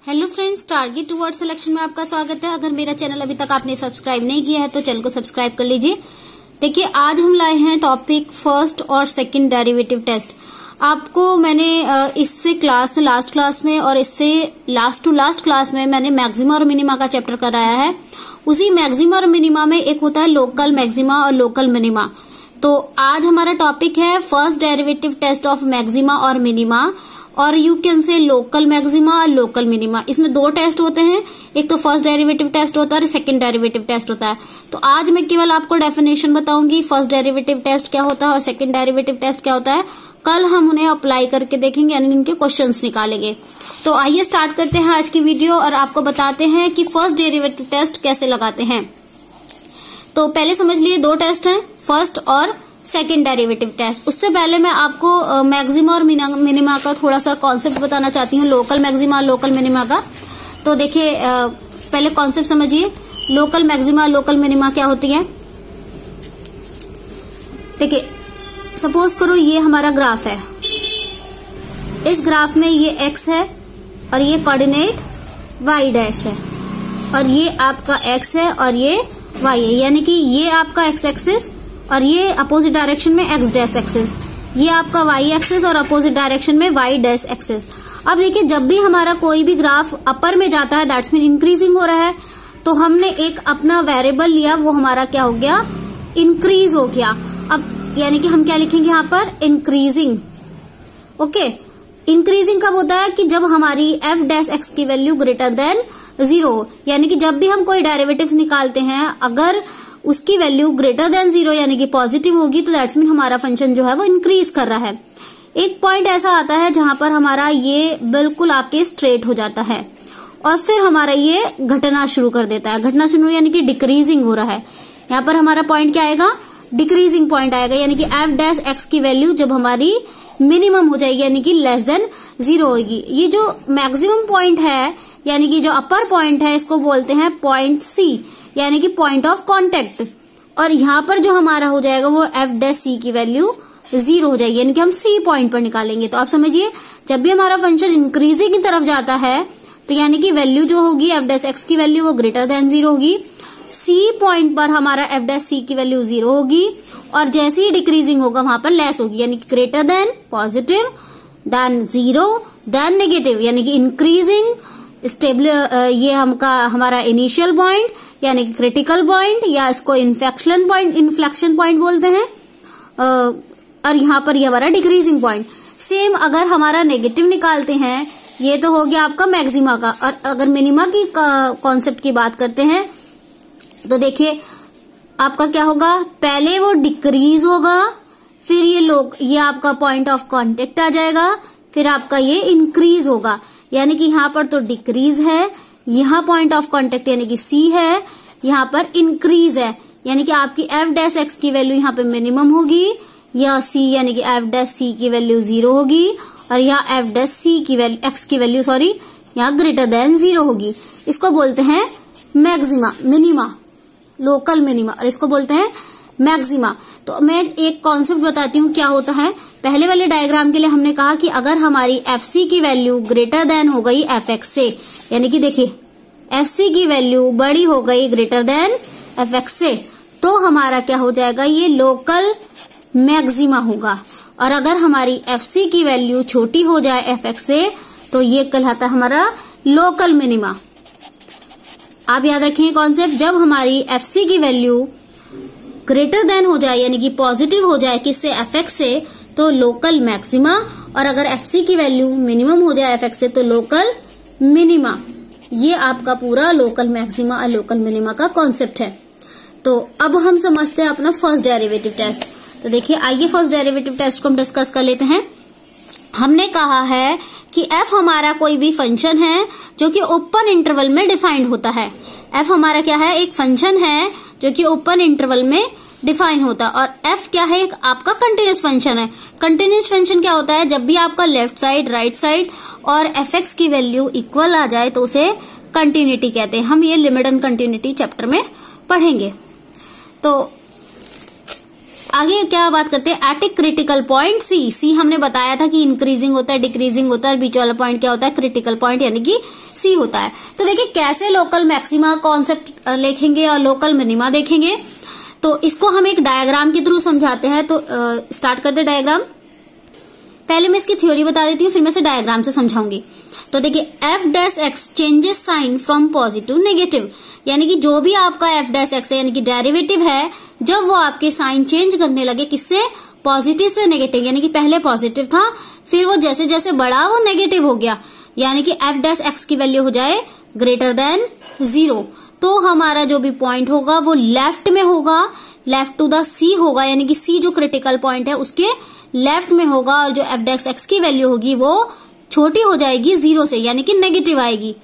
Hello friends, target toward selection में आपका स्वागत है। अगर मेरा चैनल अभी तक आपने सब्सक्राइब नहीं किया है तो चैनल को सब्सक्राइब कर लीजिए। देखिए, आज हम लाए हैं टॉपिक फर्स्ट और सेकंड डेरिवेटिव टेस्ट। आपको मैंने इससे लास्ट क्लास में और इससे लास्ट टू लास्ट क्लास में मैंने मैक्सिमा और मिनिमा का चैप्टर कराया है। उसी मैक्सिमा और मिनिमा में एक होता है लोकल मैक्सिमा और लोकल मिनिमा। तो आज हमारा टॉपिक है first derivative test of maxima और मिनिमा, और you can say local maxima और लोकल मिनिमा। इसमें दो टेस्ट होते हैं, एक तो फर्स्ट डेरिवेटिव टेस्ट होता है और सेकंड डेरिवेटिव टेस्ट होता है। तो आज मैं केवल आपको डेफिनेशन बताऊंगी, फर्स्ट डेरिवेटिव टेस्ट क्या होता है और सेकंड डेरिवेटिव टेस्ट क्या होता है। कल हम उन्हें अप्लाई करके देखेंगे यानी इनके क्वेश्चंस निकालेंगे। तो आइए स्टार्ट करते हैं आज की वीडियो और आपको बताते हैं कि फर्स्ट डेरिवेटिव टेस्ट कैसे लगाते हैं। तो पहले समझ लिए दो टेस्ट हैं, फर्स्ट और सेकेंड डेरिवेटिव टेस्ट। उससे पहले मैं आपको मैक्सिमा और मिनिमा का थोड़ा सा कॉन्सेप्ट बताना चाहती हूँ, लोकल मैक्सिमा और लोकल मिनिमा का। तो देखिए, पहले कॉन्सेप्ट समझिए, लोकल मैक्सिमा और लोकल मिनिमा क्या होती है। देखिए, सपोज करो ये हमारा ग्राफ है। इस ग्राफ में ये एक्स है और ये कोऑर्डिनेट वाई डैश है, और ये आपका एक्स है और ये वाई है, यानी कि ये आपका एक्स एक्सिस और ये अपोजिट डायरेक्शन में एक्स डैश एक्सिस, ये आपका वाई एक्सिस और अपोजिट डायरेक्शन में वाई डैश एक्सिस। अब देखिए, जब भी हमारा कोई भी ग्राफ अपर में जाता है दैट्स मीन इंक्रीजिंग हो रहा है, तो हमने एक अपना वेरिएबल लिया, वो हमारा क्या हो गया, इंक्रीज हो गया। अब यानी कि हम क्या लिखेंगे यहाँ पर, इंक्रीजिंग। ओके, इंक्रीजिंग कब होता है कि जब हमारी एफ डैश एक्स की वैल्यू ग्रेटर देन 0, यानी कि जब भी हम कोई डेरिवेटिव्स निकालते हैं अगर उसकी वैल्यू ग्रेटर देन 0 यानी कि पॉजिटिव होगी तो दैट्स मीन हमारा फंक्शन जो है वो इंक्रीज कर रहा है। एक पॉइंट ऐसा आता है जहां पर हमारा ये बिल्कुल आके स्ट्रेट हो जाता है और फिर हमारा ये घटना शुरू कर देता है। घटना शुरू यानी कि डिक्रीजिंग हो रहा है। यहाँ पर हमारा पॉइंट क्या आएगा, डिक्रीजिंग पॉइंट आएगा, यानी कि एफ डैश एक्स की वैल्यू जब हमारी मिनिमम हो जाएगी यानी कि लेस देन 0 होगी। ये जो मैक्सिमम पॉइंट है यानी कि जो अपर पॉइंट है इसको बोलते हैं पॉइंट सी, यानी कि पॉइंट ऑफ कांटेक्ट। और यहाँ पर जो हमारा हो जाएगा वो एफ डैश सी की वैल्यू 0 हो जाएगी, यानी कि हम सी पॉइंट पर निकालेंगे। तो आप समझिए, जब भी हमारा फंक्शन इंक्रीजिंग की तरफ जाता है तो यानी कि वैल्यू जो होगी एफ डैश एक्स की वैल्यू वो ग्रेटर देन 0 होगी। सी पॉइंट पर हमारा एफ डैश सी की वैल्यू 0 होगी, और जैसे ही डिक्रीजिंग होगा वहां पर लेस होगी, यानी कि greater than positive, then 0, then negative, यानी कि इंक्रीजिंग स्टेबल। ये हमारा इनिशियल पॉइंट यानी कि क्रिटिकल पॉइंट, या इसको इन्फ्लेक्शन पॉइंट बोलते हैं, और यहाँ पर ये हमारा डिक्रीजिंग पॉइंट। सेम अगर हमारा नेगेटिव निकालते हैं, ये तो हो गया आपका मैक्सिमा का। और अगर मिनिमा की कॉन्सेप्ट की बात करते हैं तो देखिए आपका क्या होगा, पहले वो डिक्रीज होगा, फिर ये आपका पॉइंट ऑफ कांटेक्ट आ जाएगा, फिर आपका ये इंक्रीज होगा, यानी कि यहाँ पर तो डिक्रीज है, यहाँ पॉइंट ऑफ कांटेक्ट यानी कि सी है, यहाँ पर इंक्रीज है, यानी कि आपकी एफ डैश एक्स की वैल्यू यहाँ पे मिनिमम होगी, या सी यानी कि एफ डैश सी की वैल्यू 0 होगी, और यहाँ एफ डैश सी की वैल्यू एक्स की वैल्यू यहाँ ग्रेटर देन 0 होगी। इसको बोलते हैं मैक्सिमा, मिनिमा, लोकल मिनिमा, और इसको बोलते हैं मैक्सिमा। तो मैं एक कॉन्सेप्ट बताती हूँ क्या होता है। पहले वाले डायग्राम के लिए हमने कहा कि अगर हमारी एफ सी की वैल्यू ग्रेटर देन हो गई एफ एक्स से, यानी कि देखिए एफ सी की वैल्यू बड़ी हो गई ग्रेटर देन एफ एक्स से, तो हमारा क्या हो जाएगा, ये लोकल मैक्सिमा होगा। और अगर हमारी एफ सी की वैल्यू छोटी हो जाए एफ एक्स से तो ये कहलाता है हमारा लोकल मिनिमा। आप याद रखिए कॉन्सेप्ट, जब हमारी एफ सी की वैल्यू ग्रेटर देन हो जाए यानी कि पॉजिटिव हो जाए किससे, एफ एक्स से, तो लोकल मैक्सिमा, और अगर एफ सी की वैल्यू मिनिमम हो जाए एफ एक्स से तो लोकल मिनिमा। ये आपका पूरा लोकल मैक्सिमा और लोकल मिनिमा का कॉन्सेप्ट है। तो अब हम समझते हैं अपना फर्स्ट डेरिवेटिव टेस्ट। तो देखिए, आइए फर्स्ट डेरिवेटिव टेस्ट को हम डिस्कस कर लेते हैं। हमने कहा है कि एफ हमारा कोई भी फंक्शन है जो कि ओपन इंटरवल में डिफाइंड होता है। एफ हमारा क्या है, एक फंक्शन है जो कि ओपन इंटरवल में डिफाइन होता है, और एफ क्या है, एक आपका कंटिन्यूस फंक्शन है। कंटिन्यूस फंक्शन क्या होता है, जब भी आपका लेफ्ट साइड, राइट साइड और एफ एक्स की वैल्यू इक्वल आ जाए तो उसे कंटिन्यूटी कहते हैं। हम ये लिमिट एंड कंटिन्यूटी चैप्टर में पढ़ेंगे। तो आगे क्या बात करते हैं, at a critical point C. C हमने बताया था कि इंक्रीजिंग होता है, डिक्रीजिंग होता है, बीच वाला पॉइंट क्या होता है, क्रिटिकल पॉइंट यानी कि सी होता है। तो देखिए कैसे लोकल मैक्सिमा कॉन्सेप्ट लिखेंगे और लोकल मिनिमा देखेंगे। तो इसको हम एक डायग्राम के थ्रू समझाते हैं। तो स्टार्ट करते हैं डायग्राम। पहले मैं इसकी थ्योरी बता देती हूँ, फिर मैं इसे डायग्राम से समझाऊंगी। तो देखिए f dash x changes sign from positive negative, यानी कि जो भी आपका एफ डैश एक्स है यानी कि डेरिवेटिव है, जब वो आपके साइन चेंज करने लगे किससे, पॉजिटिव से नेगेटिव, यानी कि पहले पॉजिटिव था फिर वो जैसे जैसे बढ़ा वो नेगेटिव हो गया, यानी कि एफ डैश एक्स की वैल्यू हो जाए ग्रेटर देन 0, तो हमारा जो भी पॉइंट होगा वो लेफ्ट में होगा, लेफ्ट टू द सी होगा, यानी कि सी जो क्रिटिकल पॉइंट है उसके लेफ्ट में होगा, और जो एफ डैश एक्स की वैल्यू होगी वो छोटी हो जाएगी 0 से, यानी कि नेगेटिव आएगी।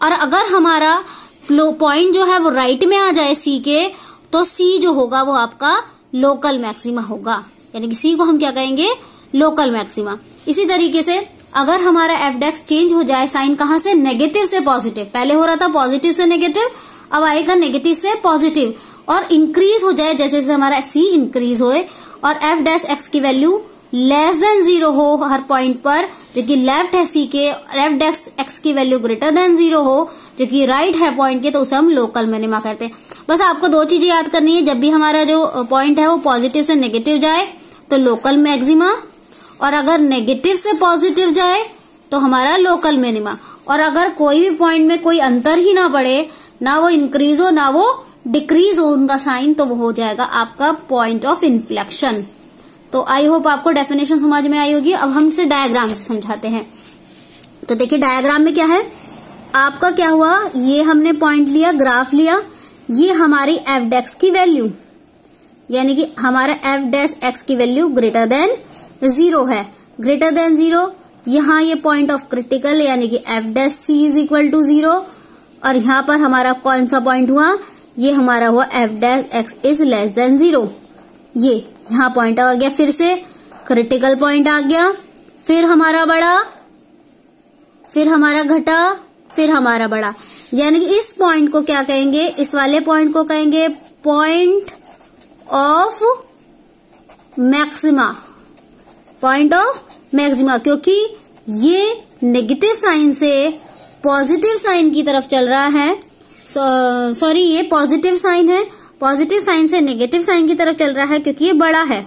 और अगर हमारा पॉइंट जो है वो राइट में आ जाए सी के, तो सी जो होगा वो आपका लोकल मैक्सिमा होगा, यानी कि सी को हम क्या कहेंगे, लोकल मैक्सिमा। इसी तरीके से अगर हमारा एफ डैश चेंज हो जाए साइन कहां से, नेगेटिव से पॉजिटिव, पहले हो रहा था पॉजिटिव से नेगेटिव, अब आएगा नेगेटिव से पॉजिटिव, और इंक्रीज हो जाए जैसे जैसे हमारा सी इंक्रीज होए और एफ डैश एक्स की वैल्यू लेस देन 0 हो हर पॉइंट पर, जो कि लेफ्ट है सी के, और एफ डैश एक्स की वैल्यू ग्रेटर देन 0 हो जो कि राइट है पॉइंट के, तो उसे हम लोकल मिनिमा करते हैं। बस आपको 2 चीजें याद करनी है, जब भी हमारा जो पॉइंट है वो पॉजिटिव से नेगेटिव जाए तो लोकल मैक्सिमा, और अगर नेगेटिव से पॉजिटिव जाए तो हमारा लोकल मिनिमा। और अगर कोई भी पॉइंट में कोई अंतर ही ना पड़े, ना वो इंक्रीज हो ना वो डिक्रीज हो उनका साइन, तो वो हो जाएगा आपका पॉइंट ऑफ इन्फ्लेक्शन। तो आई होप आपको डेफिनेशन समझ में आई होगी। अब हम इसे डायग्राम से समझाते हैं। तो देखिए डायग्राम में क्या है, आपका क्या हुआ, ये हमने पॉइंट लिया, ग्राफ लिया, ये हमारी एफ डैश की वैल्यू, यानी कि हमारा एफ डैश एक्स की वैल्यू ग्रेटर देन 0 है, ग्रेटर देन 0। यहाँ ये पॉइंट ऑफ क्रिटिकल यानी कि f dash c is equal to 0, और यहाँ पर हमारा कौन सा पॉइंट हुआ, ये हमारा हुआ F dash x is less than 0। ये यहाँ पॉइंट आ गया, फिर से क्रिटिकल पॉइंट आ गया, फिर हमारा बड़ा, फिर हमारा घटा, फिर हमारा बड़ा, यानी कि इस पॉइंट को क्या कहेंगे, इस वाले पॉइंट को कहेंगे point of maxima, point of maxima, क्योंकि ये नेगेटिव साइन से पॉजिटिव साइन की तरफ चल रहा है। सॉरी ये पॉजिटिव साइन है, पॉजिटिव साइन से नेगेटिव साइन की तरफ चल रहा है क्योंकि ये बड़ा है,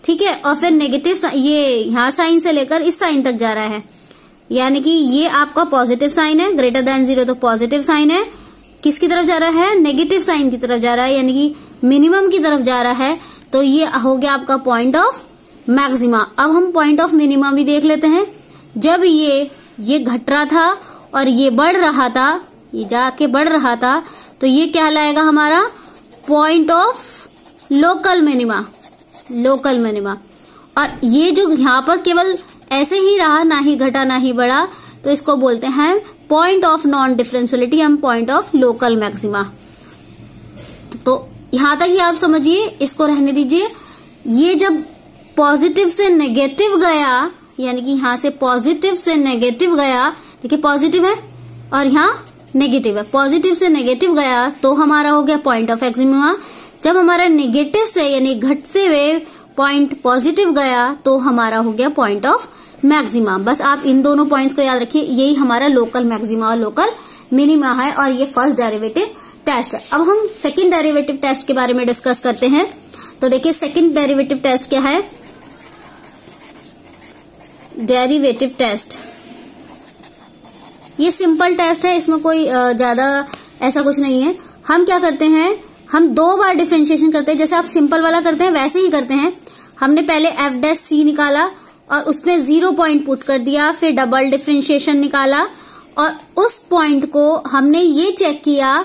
ठीक है। और फिर नेगेटिव ये यहाँ साइन से लेकर इस साइन तक जा रहा है, यानी कि ये आपका पॉजिटिव साइन है, ग्रेटर देन 0 तो पॉजिटिव साइन है, किसकी तरफ जा रहा है, नेगेटिव साइन की तरफ जा रहा है, यानी कि मिनिमम की तरफ जा रहा है। तो ये हो गया आपका पॉइंट ऑफ मैक्सिमा। अब हम पॉइंट ऑफ मिनिमा भी देख लेते हैं। जब ये घट रहा था और ये बढ़ रहा था, ये जाके बढ़ रहा था, तो ये क्या लाएगा हमारा point of local minima, local minima. और ये जो यहाँ पर केवल ऐसे ही रहा, ना ही घटा ना ही बढ़ा, तो इसको बोलते हैं पॉइंट ऑफ नॉन डिफरेंशियलिटी, हम पॉइंट ऑफ लोकल मैक्सिमा। तो यहां तक ही आप समझिए, इसको रहने दीजिए। ये जब पॉजिटिव से नेगेटिव गया, यानी कि यहां से पॉजिटिव से नेगेटिव गया, देखिए पॉजिटिव है और यहाँ नेगेटिव है, पॉजिटिव से नेगेटिव गया तो हमारा हो गया पॉइंट ऑफ एक्सिमिमा। जब हमारा नेगेटिव से यानी घटते हुए पॉइंट पॉजिटिव गया तो हमारा हो गया पॉइंट ऑफ मैक्सिमा। बस आप इन दोनों पॉइंट्स को याद रखिए, यही हमारा लोकल मैक्सिमा और लोकल मिनिमा है, और ये फर्स्ट डेरिवेटिव टेस्ट है। अब हम सेकंड डेरिवेटिव टेस्ट के बारे में डिस्कस करते हैं। तो देखिए सेकंड डेरिवेटिव टेस्ट क्या है, डेरिवेटिव टेस्ट ये सिंपल टेस्ट है, इसमें कोई ज्यादा ऐसा कुछ नहीं है। हम क्या करते हैं, हम 2 बार डिफरेंशिएशन करते हैं, जैसे आप सिंपल वाला करते हैं वैसे ही करते हैं। हमने पहले एफ डैश सी निकाला और उसमें 0 पॉइंट पुट कर दिया, फिर डबल डिफरेंशिएशन निकाला और उस पॉइंट को हमने ये चेक किया,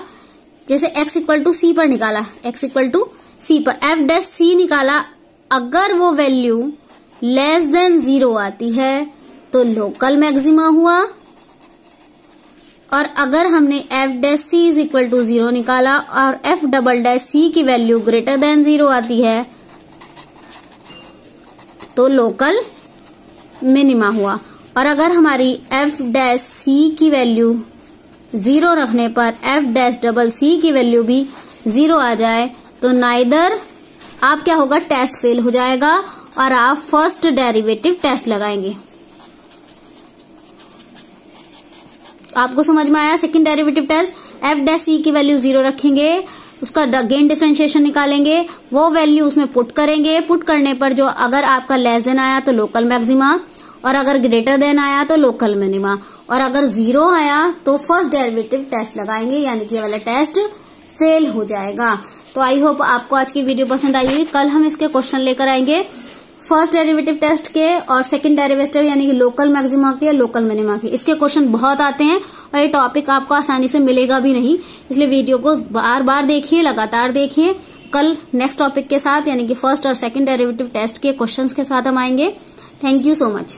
जैसे x इक्वल टू सी पर निकाला, x इक्वल टू सी पर एफ डैश सी निकाला, अगर वो वैल्यू लेस देन 0 आती है तो लोकल मैक्सिमा हुआ, और अगर हमने f dash c is equal to 0 निकाला और एफ डबल डैश सी की वैल्यू ग्रेटर देन 0 आती है तो लोकल मिनिमा हुआ। और अगर हमारी एफ डैश सी की वैल्यू 0 रखने पर एफ डैश डबल सी की वैल्यू भी 0 आ जाए तो नाइदर आप क्या होगा, टेस्ट फेल हो जाएगा और आप फर्स्ट डेरिवेटिव टेस्ट लगाएंगे। आपको समझ में आया? Second derivative test, F dash C की वैल्यू 0 रखेंगे, उसका गेन डिफरेंशिएशन निकालेंगे, वो वैल्यू उसमें पुट करेंगे। पुट करने पर जो अगर आपका लेस देन आया तो लोकल मैक्सिमा, और अगर ग्रेटर देन आया तो लोकल मिनिमा, और अगर 0 आया तो फर्स्ट डेरिवेटिव टेस्ट लगाएंगे, यानी कि ये वाला टेस्ट फेल हो जाएगा। तो आई होप आपको आज की वीडियो पसंद आई होगी। कल हम इसके क्वेश्चन लेकर आएंगे फर्स्ट डेरिवेटिव टेस्ट के और सेकंड डेरिवेटिव यानी कि लोकल मैक्सिमा के या लोकल मिनिमा के। इसके क्वेश्चन बहुत आते हैं और ये टॉपिक आपको आसानी से मिलेगा भी नहीं, इसलिए वीडियो को बार बार देखिए, लगातार देखिए। कल नेक्स्ट टॉपिक के साथ यानी कि फर्स्ट और सेकंड डेरिवेटिव टेस्ट के क्वेश्चंस के साथ हम आएंगे। Thank you so much.